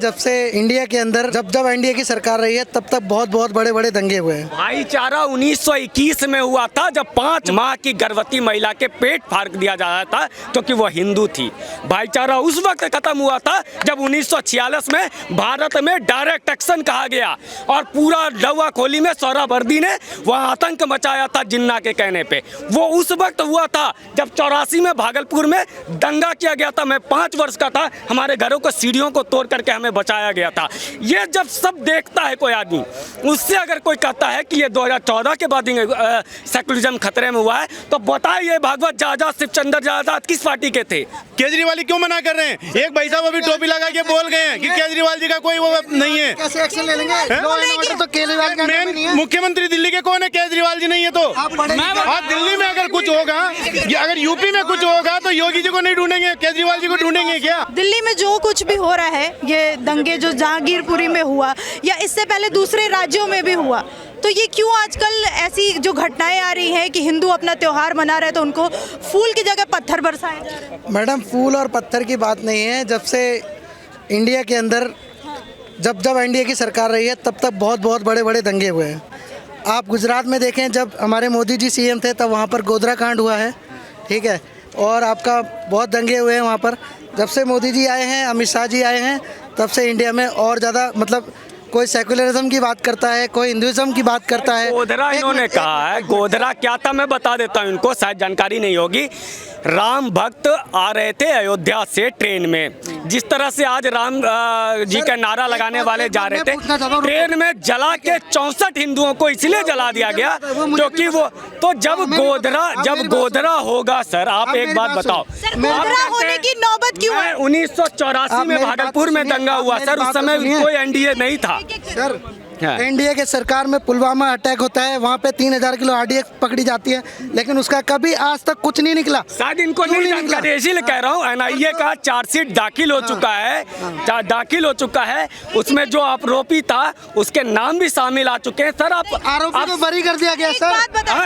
जब से इंडिया के अंदर जब एनडीए की सरकार रही है तब तक बहुत बड़े बड़े दंगे हुए हैं। भाईचारा 1921 में हुआ था जब 5 माह की गर्भवती महिला के पेट फाड़ दिया जा रहा था क्योंकि वह हिंदू थी। भाईचारा उस वक्त खत्म हुआ था जब 1946 में भारत में डायरेक्ट एक्शन कहा गया और पूरा डवा खोली में सोहरावर्दी ने वह आतंक मचाया था जिन्ना के कहने पे। वो उस वक्त हुआ था जब 84 में भागलपुर में दंगा किया गया था। मैं 5 वर्ष का था, हमारे घरों को सीढ़ियों को तोड़ करके हमें बचाया गया था। ये जब सब देखता है कोई आदमी, उससे अगर कोई कहता है कि ये 2014 के बाद सेकुलरिज्म खतरे में हुआ है तो बताइए भागवत जायदाद शिवचंद्र जायदाद किस पार्टी के थे? केजरीवाल क्यों मना कर रहे हैं? एक भाई साहब अभी टोपी लगा के बोल गए हैं कि केजरीवाल जी का कोई वो नहीं है। कैसे एक्शन ले लेंगे? तो केजरीवाल का नाम नहीं है। मुख्यमंत्री दिल्ली के कौन है? केजरीवाल जी नहीं है। तो आज दिल्ली में अगर कुछ होगा, अगर यूपी में कुछ होगा तो योगी जी को नहीं ढूंढेंगे, केजरीवाल जी को ढूंढेंगे क्या? दिल्ली में जो कुछ भी हो रहा है, ये दंगे जो जहांगीरपुरी में हुआ या इससे पहले दूसरे राज्यों में भी हुआ, तो ये क्यों आजकल ऐसी जो घटनाएं आ रही हैं कि हिंदू अपना त्योहार मना रहे तो उनको फूल की जगह पत्थर बरसाए जा रहे हैं? मैडम, फूल और पत्थर की बात नहीं है। जब से इंडिया के अंदर जब एनडीए की सरकार रही है तब तक बहुत बड़े बड़े दंगे हुए हैं। आप गुजरात में देखें, जब हमारे मोदी जी सीएम थे तब वहाँ पर गोधरा कांड हुआ है, ठीक है, और आपका बहुत दंगे हुए हैं वहाँ पर। जब से मोदी जी आए हैं, अमित शाह जी आए हैं, तब से इंडिया में और ज़्यादा मतलब कोई सेकुलरिज्म की बात करता है, कोई हिंदुइज्म की बात करता है। गोधरा इन्होंने कहा है, गोधरा क्या था मैं बता देता हूँ, इनको शायद जानकारी नहीं होगी। राम भक्त आ रहे थे अयोध्या से ट्रेन में, जिस तरह से आज राम जी का नारा लगाने वाले जा रहे थे, ट्रेन में जला के 64 हिंदुओं को इसलिए जला दिया गया क्योंकि वो तो जब गोधरा होगा। सर आप एक बात बताओ, गोधरा होने की नौबत क्यों है? 1984 में भागलपुर में दंगा हुआ सर, उस समय कोई एनडीए नहीं था सर। एनडीए के सरकार में पुलवामा अटैक होता है, वहाँ पे 3000 किलो आरडीएक्स पकड़ी जाती है, लेकिन उसका कभी आज तक कुछ नहीं निकला। शायद इनको नहीं जानकारी, इसीलिए कह रहा हूँ। एनआईए का चार्जशीट दाखिल हो चुका है, उसमें जो आरोपी था उसके नाम भी शामिल आ चुके हैं। सर आप आरोपी को बरी कर दिया गया सर।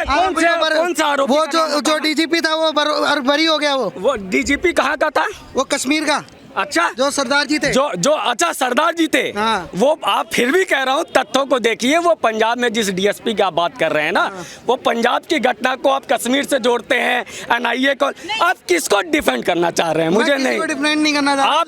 कौन सा आरोपी? वो जो डीजीपी था वो बरी हो गया। वो डीजीपी कहाँ का था? वो कश्मीर का। अच्छा, जो सरदार जी थे, जो अच्छा सरदार जी थे। हाँ। वो आप फिर भी कह रहा हूँ तथ्यों को देखिए। वो पंजाब में जिस डीएसपी की आप बात कर रहे हैं ना, वो पंजाब की घटना को आप कश्मीर से जोड़ते हैं। एनआईए को आप किसको डिफेंड करना चाह रहे हैं? मुझे नहीं डिफेंड नहीं करना चाह आप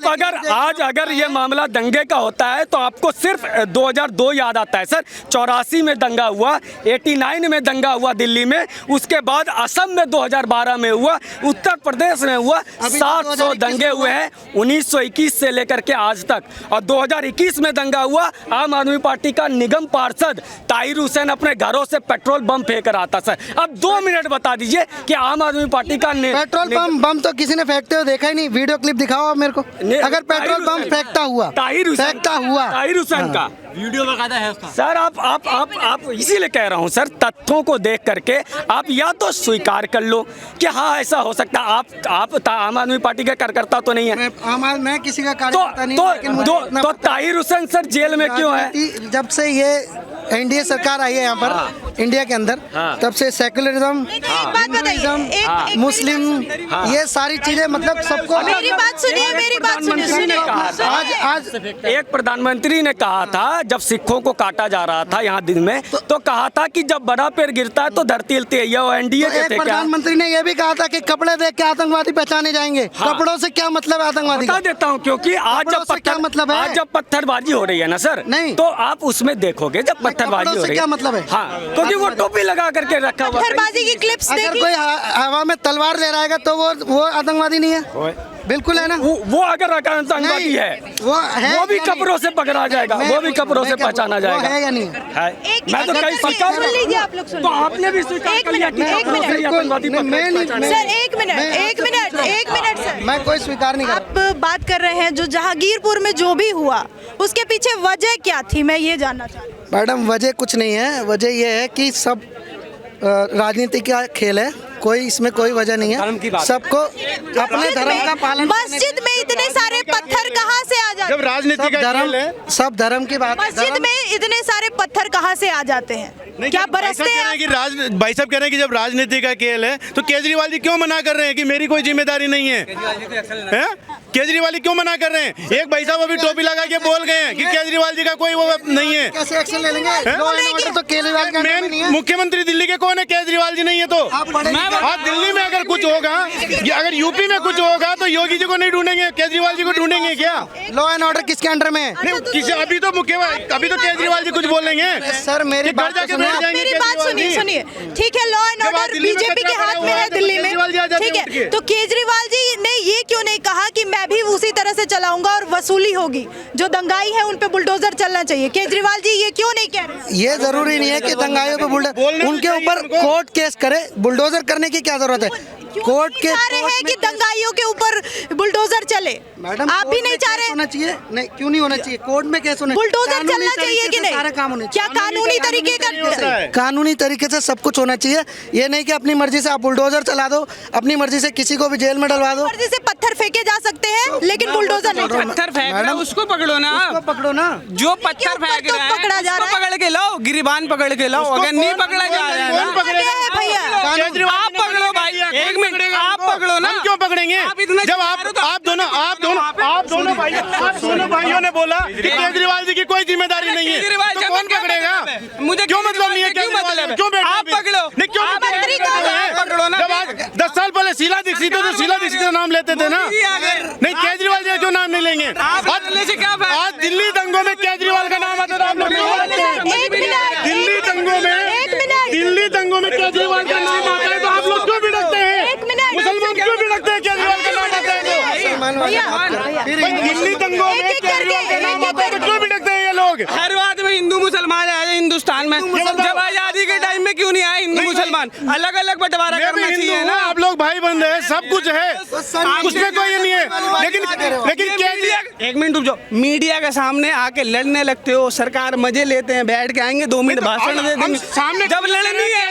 अगर ये मामला दंगे का होता है तो आपको सिर्फ 2002 याद आता है सर। 84 में दंगा हुआ, 89 में दंगा हुआ दिल्ली में, उसके बाद असम में 2012 में हुआ, उत्तर प्रदेश में हुआ, 700 दंगे हुए हैं 1921 से लेकर के आज तक। और 2021 में दंगा हुआ, आम आदमी पार्टी का निगम पार्षद ताहिर हुसैन अपने घरों से पेट्रोल बम फेंक रहा था सर। अब 2 मिनट बता दीजिए कि आम आदमी पार्टी का पेट्रोल बम तो किसी ने फेंकते हुए देखा ही नहीं। वीडियो क्लिप दिखाओ आप मेरे को, अगर पेट्रोल बम फेंकता हुआ ताहिर हुसैन का वीडियो बकायदा है उसका। सर आप इसीलिए कह रहा हूँ सर, तथ्यों को देख करके आप या तो स्वीकार कर लो कि हाँ ऐसा हो सकता है। आप आम आदमी पार्टी का कार्यकर्ता तो नहीं है। मैं किसी का कार्यकर्ता नहीं। तो ताहिर हुसैन सर जेल में क्यों है? जब से ये एनडीए सरकार आई है यहाँ पर इंडिया के अंदर, तब से सेकुलरिज्म, हिंदुइज्म, मुस्लिम, ये सारी चीजें मतलब सबको। मेरी बात सुनिए। आज एक प्रधानमंत्री ने कहा था जब सिखों को काटा जा रहा था यहाँ दिन में, तो कहा था कि जब बड़ा पेड़ गिरता है तो धरती हिलती है। ये एनडीए के थे। प्रधानमंत्री ने यह भी कहा था कि कपड़े देख के आतंकवादी पहचाने जाएंगे। कपड़ों से क्या मतलब है आतंकवादी? बता देता हूँ, क्योंकि आज जब पत्थरबाजी हो रही है ना सर, नहीं तो आप उसमें देखोगे जब पत्थरबाजी हो रही है क्या मतलब है? हाँ, क्योंकि वो टोपी लगा करके रखा हुआ। पत्थरबाजी की क्लिप्स अगर कोई हवा में तलवार ले रहा है तो वो आतंकवादी नहीं है? बिल्कुल है ना। वो अगर आतंकवादी है वो भी कपड़ों से पकड़ा जाएगा, वो भी कपड़ों से पहचाना जाएगा। है या नहीं है? मैं तो कई सरकार सुन लीजिए, आप लोग सुन तो आपने भी स्वीकार कर लिया कि आतंकवादी सर। एक मिनट सर, मैं कोई स्वीकार नहीं कर। आप बात कर रहे हैं जो जहांगीरपुर में जो भी हुआ उसके पीछे वजह क्या थी, मैं ये जानना चाहती हूँ। मैडम, वजह कुछ नहीं है। वजह यह है कि सब राजनीति का खेल है, कोई इसमें कोई वजह नहीं है। सबको अपने धर्म का पालन। मस्जिद में इतने सारे पत्थर कहाँ से आ जाते हैं? जब राजनीति का खेल है, सब धर्म की बात। मस्जिद में इतने सारे पत्थर कहाँ से आ जाते हैं? क्या बरसते हैं? भाई साहब कह रहे हैं कि जब राजनीति का खेल है तो केजरीवाल जी क्यों मना कर रहे हैं कि मेरी कोई जिम्मेदारी नहीं है? केजरीवाल जी क्यों मना कर रहे हैं? एक भाई साहब अभी टोपी लगा के बोल गए हैं कि केजरीवाल जी का कोई वो नहीं है। कैसे एक्शन ले लेंगे? लॉ एंड ऑर्डर तो केजरीवाल के अंडर में नहीं है। मुख्यमंत्री दिल्ली के कौन है? केजरीवाल जी नहीं है तो आज दिल्ली में अगर कुछ होगा, अगर यूपी में कुछ होगा तो योगी जी को नहीं ढूंढेंगे, केजरीवाल जी को ढूंढेंगे क्या? लॉ एंड ऑर्डर किसके अंडर में है? किसी अभी तो केजरीवाल जी कुछ बोलेंगे सर मेरी बात तो सुनिए। मेरी बात सुनिए। ठीक है, लॉ एंड ऑर्डर बीजेपी के हाथ में है दिल्ली में, ठीक है, तो केजरीवाल जी ने ये क्यों नहीं कहा कि मैं भी उसी तरह से चलाऊंगा और वसूली होगी, जो दंगाई है उन पे बुलडोजर चलना चाहिए? केजरीवाल जी ये क्यों नहीं कह रहे? ये जरूरी नहीं है कि दंगाइयों पे बुलडोजर, उनके ऊपर कोर्ट केस करे, बुलडोजर करने की क्या जरूरत है? कोर्ट के चाह रहे हैं कि दंगाइयों के ऊपर बुलडोजर चले। मैडम आप भी नहीं चाह रहे? होना चाहिए नहीं, क्यों नहीं होना चाहिए? कोर्ट में केस होना, बुलडोजर चलना चाहिए कि नहीं? सारा काम होना क्या कानूनी तरीके का? कानूनी तरीके से सब कुछ होना चाहिए। ये नहीं कि अपनी मर्जी से आप बुलडोजर चला दो, अपनी मर्जी से किसी को भी जेल में डलवा दो। मर्जी से पत्थर फेंके जा सकते हैं लेकिन बुलडोजर नहीं। पत्थर फेंक रहा है उसको पकड़ो ना, पकड़ो ना। जो पत्थर फेंक रहा है पकड़ा जा रहा है, पकड़ के लाओ, गिरिबान पकड़ के लाओ। अगर नहीं पकड़ा जा रहा है ना, भैया आप पकड़ो भाई, एक मिनट आप पकड़ो ना। हम क्यों पकड़ेंगे? जब आप दोनों भाइयों ने बोला कि केजरीवाल जी की कोई जिम्मेदारी नहीं है, तो कौन पकड़ेगा? मुझे क्यों मतलब नहीं है? क्यों मतलब है? क्यों आप पकड़ो, नहीं क्यों मंत्री पकड़ो ना। जब आज 10 साल पहले शीला दीक्षित तो शीला दीक्षित का नाम लेते थे ना, नहीं केजरीवाल जी का क्यों नाम नहीं लेंगे? आज दिल्ली दंगों में केजरीवाल का नाम आता था, आप लोग दिल्ली दंगों में केजरीवाल का नाम आता है तो आप लोग क्यों भिड़कते हैं? मुसलमान क्यों भिड़कते हैं? केजरीवाल का नाम आता है दिल्ली दंगों में केजरीवाल का नाम आता है तो क्यों भिड़कते हैं ये लोग? हर बात में हिंदू मुसलमान आए हिंदुस्तान में, जब आजादी के टाइम में क्यों नहीं आए हिंदू मुसलमान? अलग अलग बंटवारा करना चाहिए ना। आप लोग भाई बंद है, सब कुछ है, उसमें कोई नहीं है, लेकिन एक मिनट रुक जाओ, मीडिया के सामने आके लड़ने लगते हो, सरकार मजे लेते हैं, बैठ के आएंगे 2 मिनट भाषण दे देंगे, सामने जब लड़नी है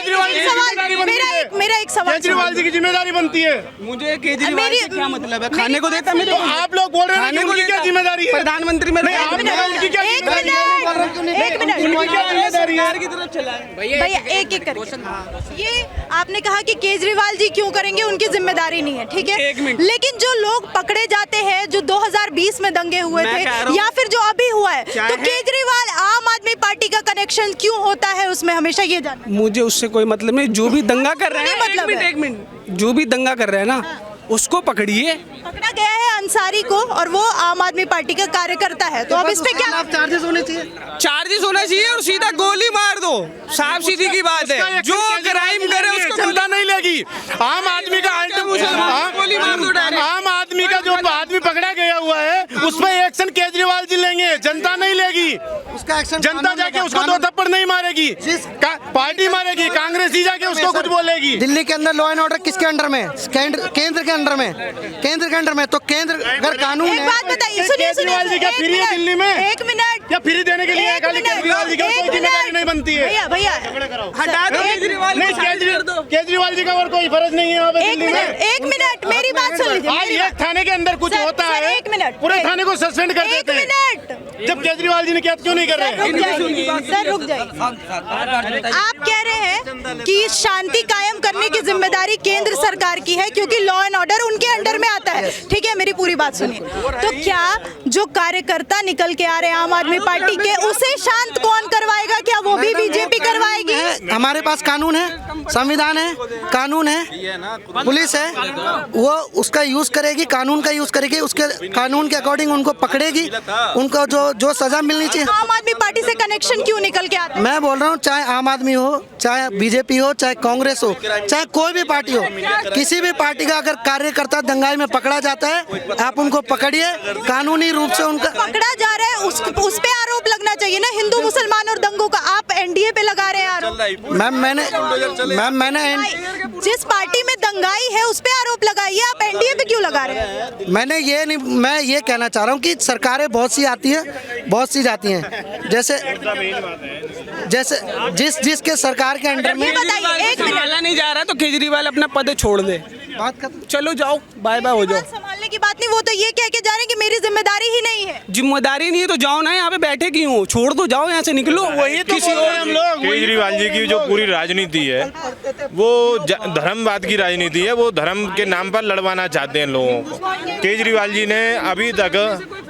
मेरा एक सवाल, केजरीवाल जी की जिम्मेदारी बनती है। मुझे केजरीवाल से क्या मतलब है? खाने को देता मेरे तो आप लोग बोल रहे हैं कि उनकी क्या जिम्मेदारी है? प्रधानमंत्री में एक मिनट की तरफ चला है भैया, एक करके। ये आपने कहा कि केजरीवाल जी क्यों करेंगे, उनकी जिम्मेदारी नहीं है, ठीक है, एक मिनट। लेकिन जो लोग पकड़े जाते हैं, जो 2020 में दंगे हुए मैं थे कह रहा हूं, या फिर जो अभी हुआ है, तो चाहे- केजरीवाल आम आदमी पार्टी का कनेक्शन क्यों होता है उसमें, हमेशा ये जानना। मुझे उससे कोई मतलब नहीं, जो भी दंगा कर रहे हैं, मतलब है। एक मिनट, जो भी दंगा कर रहे हैं ना उसको पकड़िए। पकड़ा गया है अंसारी को और वो आम आदमी पार्टी का कार्यकर्ता है, तो अब इस पे क्या चार्जेस होने चाहिए? चार्जेस होना चाहिए और सीधा गोली मार दो, साफ सीधी की बात है। जो क्राइम करे उसको जनता नहीं लेगी। आम आदमी का गोली मार दो डायरेक्ट। आम आदमी का जो आदमी पकड़ा गया हुआ है उस पर एक्शन केजरीवाल जी लेंगे, जनता नहीं लेगी। उसका एक्शन जनता जाके उसको 2 थप्पड़ नहीं मारेगी, पार्टी मारेगी, कांग्रेस ही जाके उसको कुछ बोलेगी। दिल्ली के अंदर लॉ एंड ऑर्डर किसके अंडर में? केंद्र के अंडर में, केंद्र के अंडर में। तो केंद्र अगर कानून एक है, बात बताइए, सुनिए केजरीवाल जी क्या फ्री है दिल्ली में? एक मिनट, क्या फ्री देने के लिए खाली केजरीवाल जी का कोई जिम्मेदारी नहीं बनती है? भैया हटा दो केजरीवाल नहीं, केजरीवाल जी का और कोई फर्ज नहीं है यहाँ पे दिल्ली में। एक मिनट मेरी बात सुन लीजिए। आज एक थाने के अंदर कुछ सर, होता सर, है, एक मिनट, पूरे थाने को सस्पेंड कर देते हैं। जब केजरीवाल जी ने क्या क्यों नहीं कर रहे हैं? सर रुक जाइए। आप कह रहे हैं कि शांति कायम करने की जिम्मेदारी केंद्र सरकार की है क्योंकि लॉ एंड ऑर्डर उनके अंडर में आता है, ठीक है, मेरी पूरी बात सुनिए। तो क्या जो कार्यकर्ता निकल के आ रहे हैं आम आदमी पार्टी के, उसे शांत कौन करवाएगा? क्या वो भी बीजेपी करवाएगी? हमारे पास कानून है, संविधान है, कानून है, पुलिस है, वो उसका यूज करेगी, कानून का यूज करेगी, उसके कानून के अकॉर्डिंग उनको पकड़ेगी, उनको जो सजा मिलनी चाहिए। आम आदमी पार्टी से कनेक्शन क्यों निकल के आता है? मैं बोल रहा हूँ, चाहे आम आदमी हो, चाहे बीजेपी हो, चाहे कांग्रेस हो, चाहे कोई भी पार्टी हो, किसी भी पार्टी का अगर कार्यकर्ता दंगाई में पकड़ा जाता है, आप उनको पकड़िए, कानूनी रूप से उनका पकड़ा जा रहा है, उस पे आरोप लगना चाहिए ना, हिंदू मुसलमान और दंगों का। आप एनडीए पे लगा रहे हैं आरोप। मैंने जिस पार्टी में दंगाई है उस पे आरोप लगाइए, आप एनडीए पे क्यों लगा रहे हैं? मैं ये कहना चाह रहा हूँ कि सरकारें बहुत सी आती हैं, बहुत सी जाती हैं, जैसे जिसके सरकार के अंडर में। बताइए, एक मिनट, नहीं जा रहा तो केजरीवाल अपना पद छोड़ दे, बात कर, चलो जाओ, बाय बाय हो जाओ। संभालने की बात नहीं, वो तो ये कह के जा रहे हैं कि मेरी जिम्मेदारी ही नहीं है। जिम्मेदारी नहीं है तो जाओ ना, यहाँ पे बैठे क्यों हो? छोड़ तो जाओ, यहाँ से निकलो। वही तो किसी बोल रहे और हैं हम लोग। केजरीवाल जी की जो पूरी राजनीति है वो धर्मवाद की राजनीति है। वो धर्म के नाम पर लड़वाना चाहते हैं लोगों को। केजरीवाल जी ने अभी तक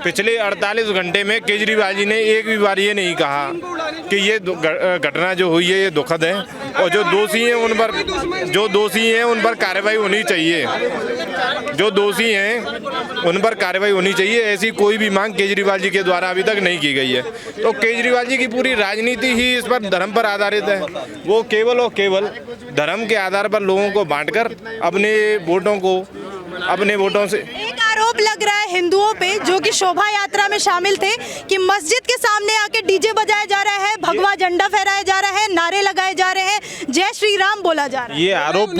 पिछले 48 घंटे में केजरीवाल जी ने एक भी बार ये नहीं कहा कि ये घटना जो हुई है ये दुखद है, और जो दोषी हैं उन पर कार्रवाई होनी चाहिए। जो दोषी हैं उन पर कार्रवाई होनी चाहिए। ऐसी कोई भी मांग केजरीवाल जी के द्वारा अभी तक नहीं की गई है। तो केजरीवाल जी की पूरी राजनीति ही इस पर धर्म पर आधारित है। वो केवल और केवल धर्म के आधार पर लोगों को बांटकर अपने वोटों से। एक आरोप लग रहा है हिंदुओं पे, जो कि शोभा यात्रा में शामिल थे, कि मस्जिद के सामने आके डीजे बजाया जा रहा है, भगवा झंडा फहराया जा रहा है, नारे लगाए जा रहे हैं, जय श्री राम बोला जा रहा है। ये आरोप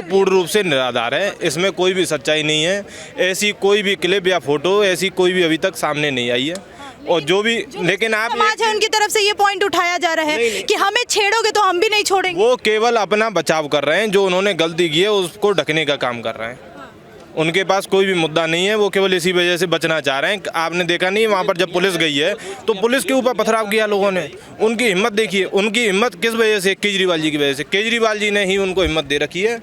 पूर्ण रूप से निराधार है। इसमें कोई भी सच्चाई नहीं है। ऐसी कोई भी क्लिप या फोटो ऐसी कोई भी अभी तक सामने नहीं आई है। और जो भी लेकिन आप समाज है उनकी तरफ से ये पॉइंट उठाया जा रहा है कि हमें छेड़ोगे तो हम भी नहीं छोड़ेंगे। वो केवल अपना बचाव कर रहे हैं। जो उन्होंने गलती की है उसको ढकने का काम कर रहे हैं। उनके पास कोई भी मुद्दा नहीं है। वो केवल इसी वजह से बचना चाह रहे हैं। आपने देखा नहीं, वहाँ पर जब पुलिस गई है तो पुलिस के ऊपर पथराव किया लोगों ने। उनकी हिम्मत देखिए। उनकी हिम्मत किस वजह से? केजरीवाल जी की वजह से। केजरीवाल जी ने ही उनको हिम्मत दे रखी है।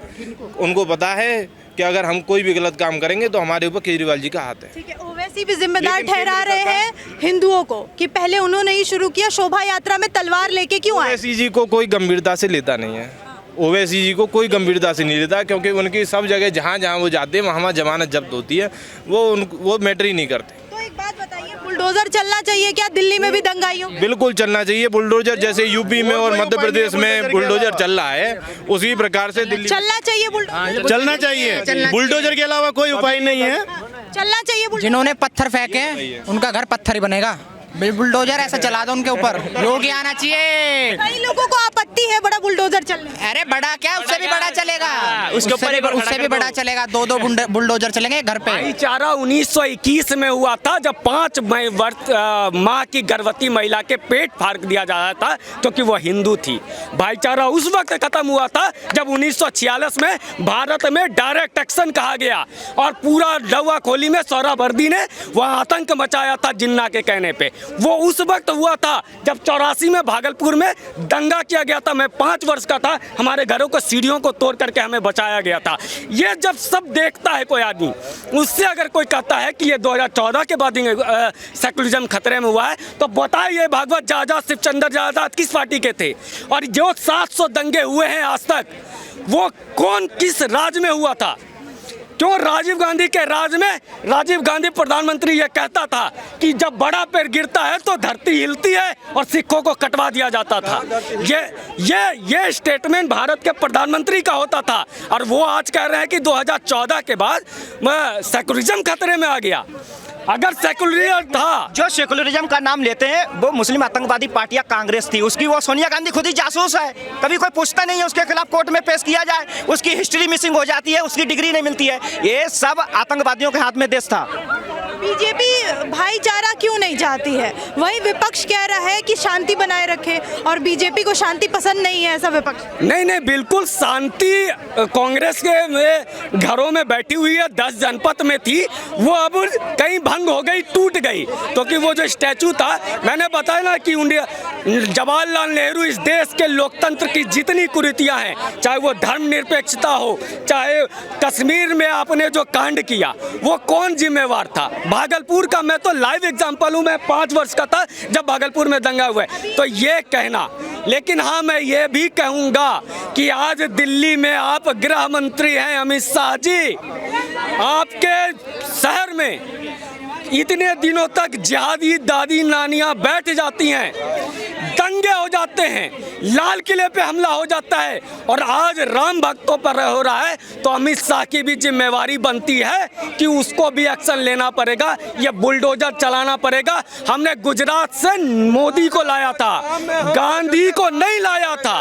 उनको पता है कि अगर हम कोई भी गलत काम करेंगे तो हमारे ऊपर केजरीवाल जी का हाथ है। ठीक है, ओवैसी भी जिम्मेदार ठहरा रहे हैं हिंदुओं को कि पहले उन्होंने ही शुरू किया। शोभा यात्रा में तलवार लेके क्यों आए? ओवैसी जी को कोई गंभीरता से लेता नहीं है। ओवैसी जी को कोई गंभीरता से नहीं लेता, क्योंकि उनकी सब जगह जहाँ जहाँ वो जाते हैं वहाँ जमानत जब्त होती है। वो मैटर ही नहीं करते। तो एक बात बताइए, बुलडोजर चलना चाहिए क्या दिल्ली में भी दंगाइयों? बिल्कुल चलना चाहिए बुलडोजर। जैसे यूपी में और मध्य प्रदेश में बुलडोजर चल रहा है, उसी प्रकार से दिल्ली चलना चाहिए बुलडोजर। चलना चाहिए। बुलडोजर के अलावा कोई उपाय नहीं है। चलना चाहिए बुलडोजर। जिन्होंने पत्थर फेंके उनका घर पत्थर ही बनेगा। बुलडोजर ऐसा चला दो उनके ऊपर, योगी आना चाहिए। कई लोगों को आपत्ति है बड़ा बुलडोजर चलने। अरे बड़ा क्या, उससे भी बड़ा चलेगा, उससे भी बड़ा चलेगा। दो बुलडोजर चलेंगे घर पे। भाईचारा 1921 में हुआ था, जब 5 माह की गर्भवती महिला के पेट फाड़ दिया जा रहा था क्योंकि वो हिंदू थी। भाईचारा उस वक्त खत्म हुआ था जब 1946 में भारत में डायरेक्ट एक्शन कहा गया और पूरा डवा खोली में सोहरावर्दी ने वहाँ आतंक मचाया था जिन्ना के कहने पे। वो उस वक्त हुआ था जब 84 में भागलपुर में दंगा किया गया था। मैं 5 वर्ष का था। हमारे घरों को सीढ़ियों को तोड़ करके हमें बचाया गया था। ये जब सब देखता है कोई आदमी, उससे अगर कोई कहता है कि ये 2014 के बाद सेकुलरिज्म खतरे में हुआ है, तो बताइए भागवत जायदाद शिवचंद्र जायदाद किस पार्टी के थे? और जो 700 दंगे हुए हैं आज तक, वो कौन किस राज में हुआ था? क्यों राजीव गांधी के राज में राजीव गांधी प्रधानमंत्री ये कहता था कि जब बड़ा पेड़ गिरता है तो धरती हिलती है और सिखों को कटवा दिया जाता था। ये स्टेटमेंट भारत के प्रधानमंत्री का होता था, और वो आज कह रहे हैं कि 2014 के बाद सेकुलरिज्म खतरे में आ गया। अगर सेकुलरिज्म था, जो सेकुलरिज्म का नाम लेते हैं वो मुस्लिम आतंकवादी पार्टियां कांग्रेस थी, उसकी वो सोनिया गांधी खुद ही जासूस है। कभी कोई पूछता नहीं है, उसके खिलाफ कोर्ट में पेश किया जाए, उसकी हिस्ट्री मिसिंग हो जाती है, उसकी डिग्री नहीं मिलती है। ये सब आतंकवादियों के हाथ में देश था। बीजेपी भाईचारा क्यों नहीं चाहती है? वही विपक्ष कह रहा है कि शांति बनाए रखे, और बीजेपी को शांति पसंद नहीं है, ऐसा विपक्ष। नहीं, बिल्कुल शांति कांग्रेस के घरों में बैठी हुई है। 10 जनपद में थी, वो अब कहीं भंग हो गई, टूट गई। क्योंकि वो जो स्टैचू था, मैंने बताया ना कि जवाहरलाल नेहरू इस देश के लोकतंत्र की जितनी कुरीतियां हैं, चाहे वो धर्मनिरपेक्षता हो, चाहे कश्मीर में आपने जो कांड किया, वो कौन जिम्मेवार था? भागलपुर का मैं तो लाइव एग्जांपल हूँ। मैं 5 वर्ष का था जब भागलपुर में दंगा हुआ है। तो ये कहना, लेकिन हाँ मैं ये भी कहूँगा कि आज दिल्ली में आप गृह मंत्री हैं अमित शाह जी, आपके शहर में इतने दिनों तक जिहादी दादी नानियां बैठ जाती हैं, दंगे हो जाते हैं, लाल किले पे हमला हो जाता है, और आज राम भक्तों पर हो रहा है, तो अमित शाह की भी जिम्मेवारी बनती है कि उसको भी एक्शन लेना पड़ेगा। ये बुलडोजर चलाना पड़ेगा। हमने गुजरात से मोदी को लाया था, गांधी को नहीं लाया था।